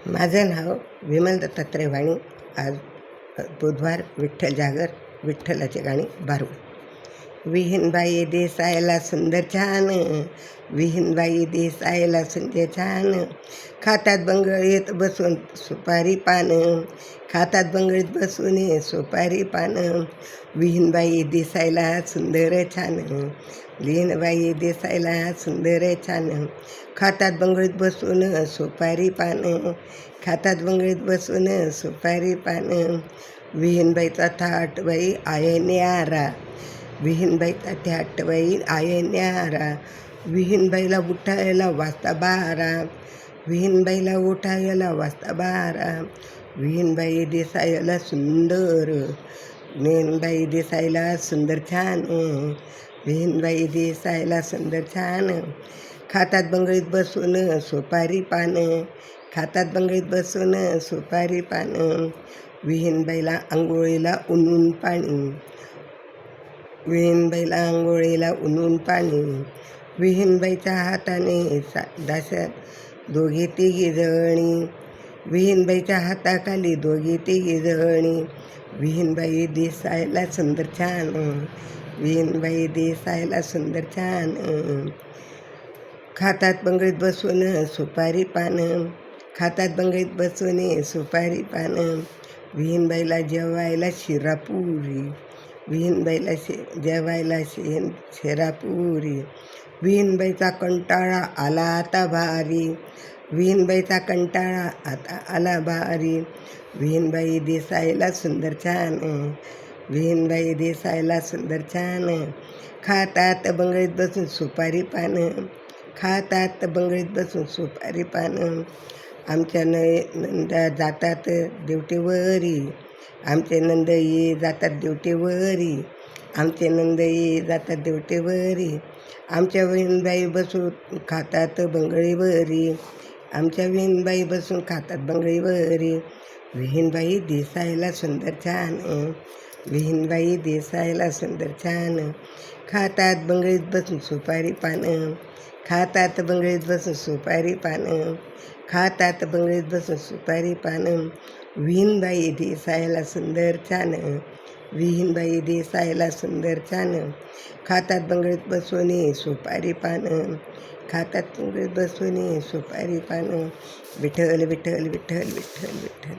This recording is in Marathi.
माझं नाव विमल दत्तात्रय वाणी. आज बुधवार. विठ्ठल जागर. विठ्ठलाची गाणी बारू. विहीनबाई दिसायला सुंदर छान, विहीनबाई दिसायला सुंदर छान, खातात बंगळीत बसून सुपारी पान, खातात बंगळीत बसून सुपारी पान, विहीनबाई दिसायला सुंदर छान, विहीनबाई दिसायला सुंदर छान, खातात बंगळीत बसून सुपारी पान, खातात बंगळीत बसून सुपारी पान, विहीनबाईचा थाट बाई आहे न्यारा, विहीनबाईचा थाट बाई आहे न्यारा, विहीनबाईला उठायला वाजता बारा, विहीनबाईला उठायला वाजता बारा, विहीनबाई दिसायला सुंदर, विहीनबाई दिसायला सुंदर छान, विहीनबाई दिसायला सुंदर छान, खातात बंगळीत बसून सुपारी पान, खातात बंगळीत बसून सुपारी पान, विहीनबाईला आंघोळीला ऊन पाणी, विहीनबाईला आंघोळीला ऊन पाणी, विहीनबाईच्या हाताने दाशात दोघी तिघी जणी, विहीनबाईच्या हाताखाली दोघी तिघी जणी, विहीनबाई दिसायला सुंदर छान, विहीनबाई दिसायला सुंदर छान, खातात बंगळीत बसून सुपारी पान, खातात बंगळीत बसून सुपारी पान, विहीनबाईला जेवायला शिरापुरी, विहीनबाईला जेवायला शिरापुरी, विहीनबाईचा कंटाळा आला आता भारी, विहीनबाईचा कंटाळा आता आला भारी, विहीनबाई दिसायला सुंदर छान, विहीनबाई दिसायला सुंदर छान, खातात बंगळीत बसून सुपारी पान, खातात बंगळीत बसून सुपारी पान, आमच्या नंदा जातात ड्युटीवरी, आमचे नंदई जातात ड्युटीवरी, आमचे नंदई जातात ड्युटीवरी, आमच्या विहीनबाई बसून खातात बंगळीवरी, आमच्या विहीनबाई बसून खातात बंगळीवरी, विहीनबाई दिसायला सुंदर छान, विहीनबाई दिसायला सुंदर छान, खातात बंगळीत बसून सुपारी पान, खातात बंगळीत बसून सुपारी पान, खातात बंगळीत बसून सुपारी पान, विहीनबाई दिसायला सुंदर छान, विहीनबाई दिसायला सुंदर छान, खातात बंगळीत बसून सुपारी पान, खातात बंगळीत बसून सुपारी पान, विठ्ठल विठ्ठल विठ्ठल विठ्ठल विठ्ठल.